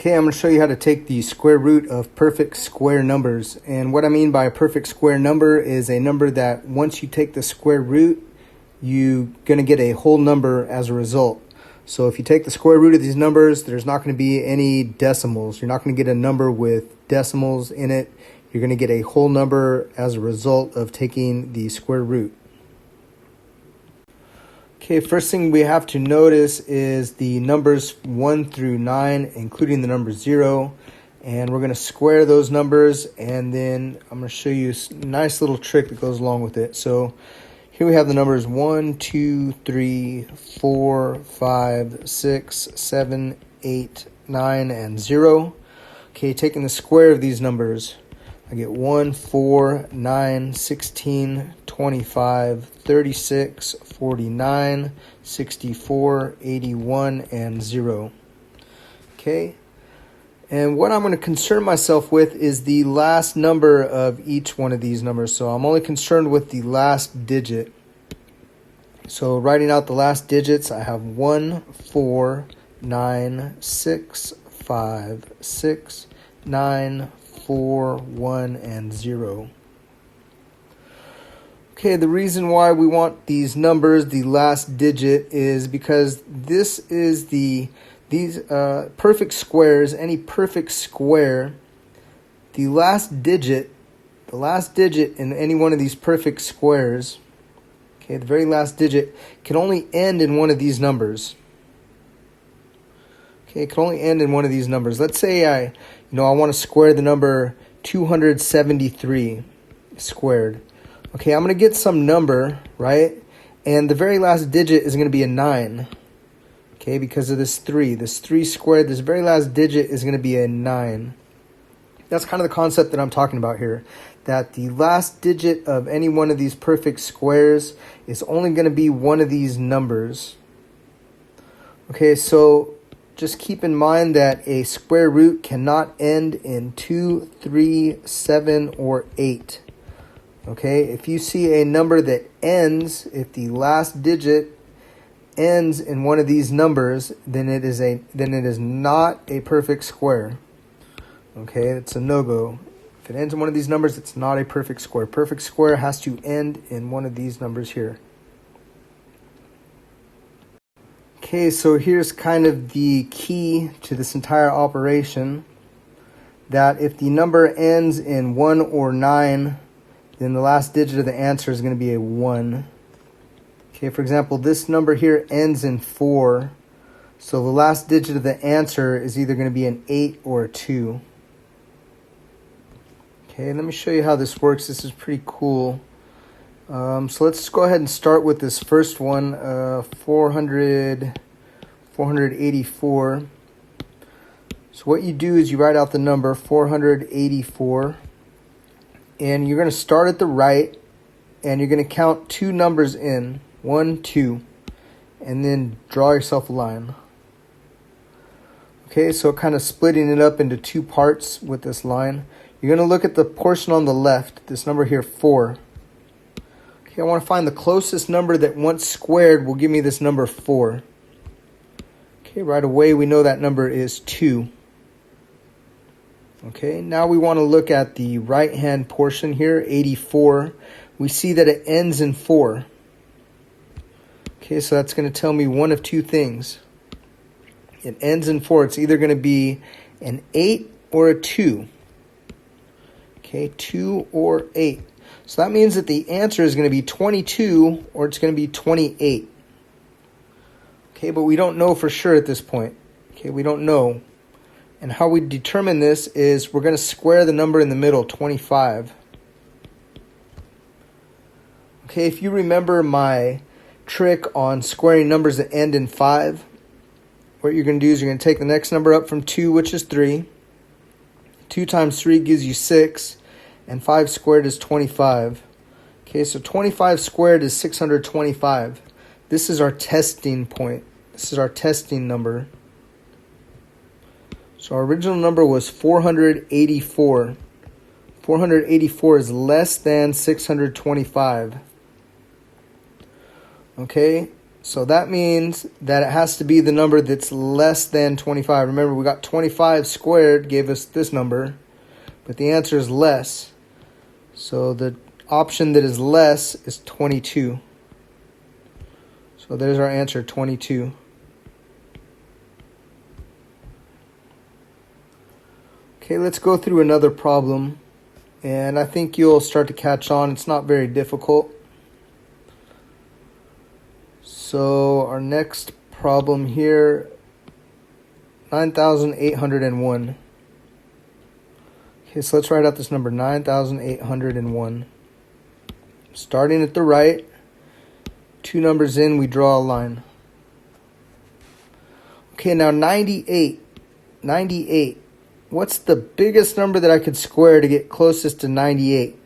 Okay, I'm going to show you how to take the square root of perfect square numbers. And what I mean by a perfect square number is a number that once you take the square root, you're going to get a whole number as a result. So if you take the square root of these numbers, there's not going to be any decimals. You're not going to get a number with decimals in it. You're going to get a whole number as a result of taking the square root. Okay, first thing we have to notice is the numbers 1 through 9, including the number 0. And we're going to square those numbers, and then I'm going to show you a nice little trick that goes along with it. So here we have the numbers 1, 2, 3, 4, 5, 6, 7, 8, 9, and 0. Okay, taking the square of these numbers, I get 1, 4, 9, 16, 25, 36, 49, 64, 81, and 0. Okay, and what I'm going to concern myself with is the last number of each one of these numbers. So I'm only concerned with the last digit. So writing out the last digits, I have 1, 4, 9, 6, 5, 6, 9, 4, 1, and 0. Okay, the reason why we want these numbers, the last digit, is because this is these perfect squares, any perfect square, the last digit in any one of these perfect squares, okay, the very last digit can only end in one of these numbers. Okay, it can only end in one of these numbers. Let's say I want to square the number 273 squared. Okay, I'm going to get some number, right? And the very last digit is going to be a 9. Okay, because of this 3. This 3 squared, this very last digit is going to be a 9. That's kind of the concept that I'm talking about here. That the last digit of any one of these perfect squares is only going to be one of these numbers. Okay, so just keep in mind that a square root cannot end in 2, 3, 7, or 8. Okay, if you see a number that ends, if the last digit ends in one of these numbers, then it is not a perfect square. Okay, it's a no-go. If it ends in one of these numbers, it's not a perfect square. Perfect square has to end in one of these numbers here. Okay, so here's kind of the key to this entire operation, that if the number ends in 1 or 9, then the last digit of the answer is going to be a 1. Okay, for example, this number here ends in 4, so the last digit of the answer is either going to be an 8 or a 2. Okay, let me show you how this works. This is pretty cool. So let's go ahead and start with this first one, 484. So what you do is you write out the number 484, and you're going to start at the right, and you're going to count 2 numbers in, 1, 2, and then draw yourself a line. Okay, so kind of splitting it up into 2 parts with this line. You're going to look at the portion on the left, this number here, 4. Okay, I want to find the closest number that once squared will give me this number 4. Okay, right away we know that number is 2. Okay, now we want to look at the right-hand portion here, 84. We see that it ends in 4. Okay, so that's going to tell me one of 2 things. It ends in 4. It's either going to be an 8 or a 2. Okay, 2 or 8. So that means that the answer is going to be 22 or it's going to be 28. Okay, but we don't know for sure at this point. Okay, we don't know. And how we determine this is we're going to square the number in the middle, 25. Okay, if you remember my trick on squaring numbers that end in 5, what you're going to do is you're going to take the next number up from 2, which is 3. 2 times 3 gives you 6, and 5 squared is 25. Okay, so 25 squared is 625. This is our testing point. This is our testing number. So our original number was 484. 484 is less than 625. Okay, So that means that it has to be the number that's less than 25. Remember, we got 25 squared gave us this number, but the answer is less. So the option that is less is 22. So there's our answer, 22. Okay, let's go through another problem, and I think you'll start to catch on. It's not very difficult. So our next problem here, 9,801. Okay, so let's write out this number, 9,801. Starting at the right, 2 numbers in, we draw a line. Okay, now 98. 98. What's the biggest number that I could square to get closest to 98?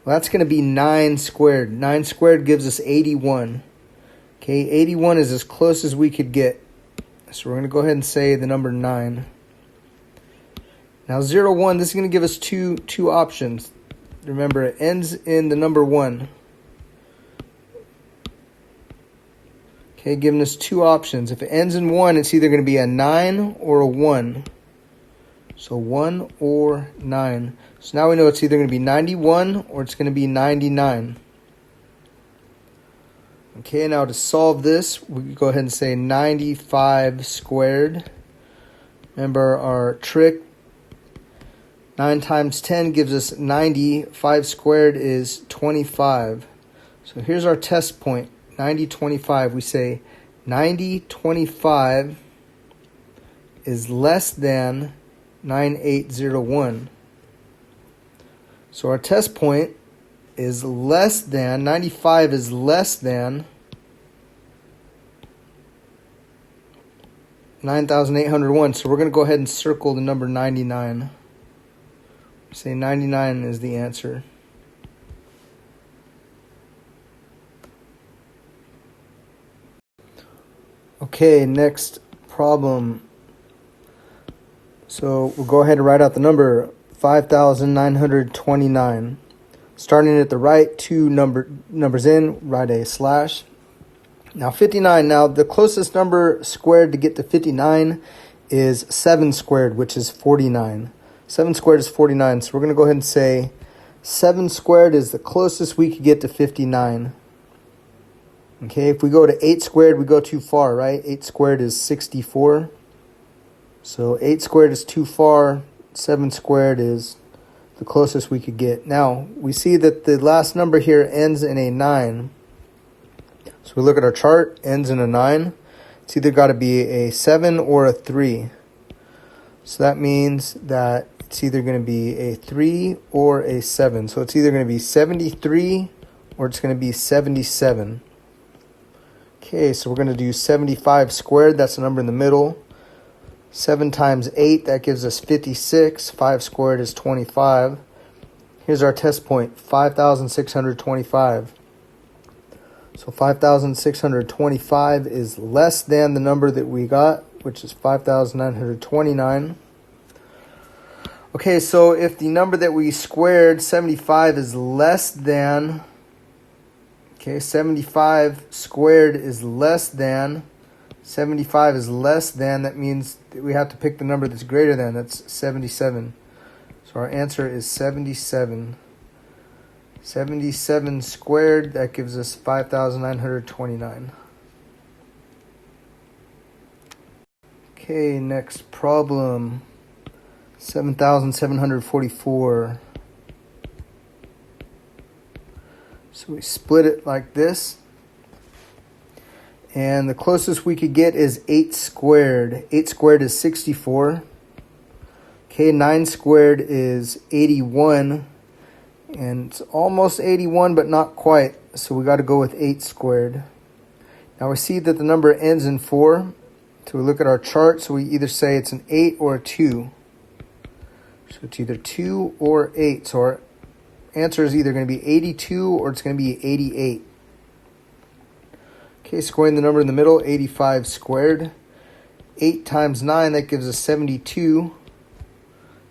Well, that's going to be 9 squared. 9 squared gives us 81. Okay, 81 is as close as we could get. So we're going to go ahead and say the number 9. Now 0, 1, this is going to give us two options. Remember, it ends in the number 1. Okay, giving us 2 options. If it ends in 1, it's either going to be a 9 or a 1. So 1 or 9. So now we know it's either going to be 91 or it's going to be 99. Okay, now to solve this, we can go ahead and say 95 squared. Remember our trick. 9 times 10 gives us 90. 5 squared is 25. So here's our test point, 90, 25. We say 90, 25 is less than 9801. So our test point is less than, 95 is less than 9,801. So we're going to go ahead and circle the number 99. Say 99 is the answer. Okay, next problem. So we'll go ahead and write out the number 5,929. Starting at the right, 2 numbers in, write a slash. Now 59, now the closest number squared to get to 59 is 7 squared, which is 49. 7 squared is 49, so we're going to go ahead and say 7 squared is the closest we could get to 59. Okay, if we go to 8 squared, we go too far, right? 8 squared is 64. So 8 squared is too far. 7 squared is the closest we could get. Now, we see that the last number here ends in a 9. So we look at our chart, ends in a 9. It's either got to be a 7 or a 3. So that means that it's either going to be a 3 or a 7. So it's either going to be 73 or it's going to be 77. Okay, so we're going to do 75 squared. That's the number in the middle. 7 times 8, that gives us 56. 5 squared is 25. Here's our test point, 5,625. So 5,625 is less than the number that we got, which is 5,929. Okay, so if the number that we squared, 75, is less than, okay, 75 squared is less than, 75 is less than, that means that we have to pick the number that's greater than, that's 77. So our answer is 77. 77 squared, that gives us 5,929. Okay, next problem. 7,744. So we split it like this. And the closest we could get is 8 squared. 8 squared is 64. Okay, 9 squared is 81. And it's almost 81, but not quite. So we got to go with 8 squared. Now we see that the number ends in 4. So we look at our chart. So we either say it's an 8 or a 2. So it's either 2 or 8. So our answer is either going to be 82 or it's going to be 88. Okay, squaring the number in the middle, 85 squared. 8 times 9, that gives us 72.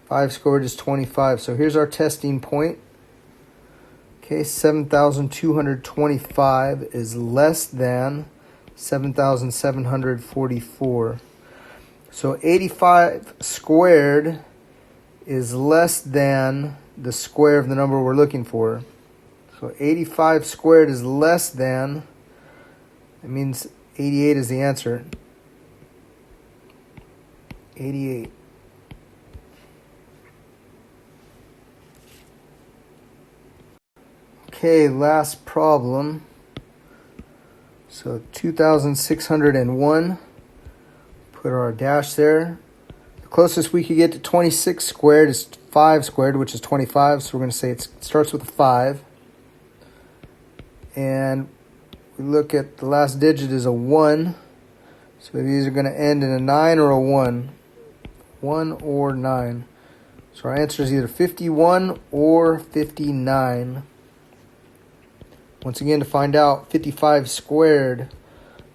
5 squared is 25. So here's our testing point. Okay, 7,225 is less than 7,744. So 85 squared is less than the square of the number we're looking for. So 85 squared is less than, it means 88 is the answer. 88. Okay, last problem. So 2,601. Put our dash there. The closest we could get to 26 squared is 5 squared, which is 25. So we're going to say it starts with a 5. And we look at the last digit is a 1. So these are going to end in a 9 or a 1. 1 or 9. So our answer is either 51 or 59. Once again, to find out, 55 squared,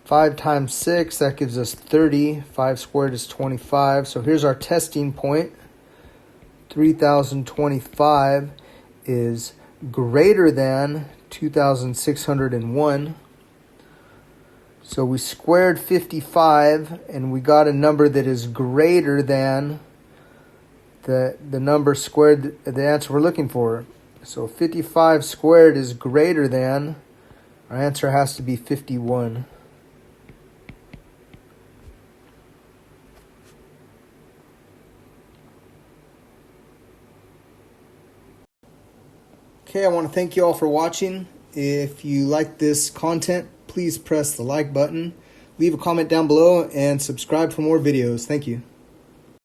5 times 6, that gives us 30. 5 squared is 25. So here's our testing point. 3,025 is greater than 2,601. So we squared 55, and we got a number that is greater than the number squared, the answer we're looking for. So 55 squared is greater than, our answer has to be 51. Okay, I want to thank you all for watching. If you like this content, please press the like button, leave a comment down below, and subscribe for more videos. Thank you.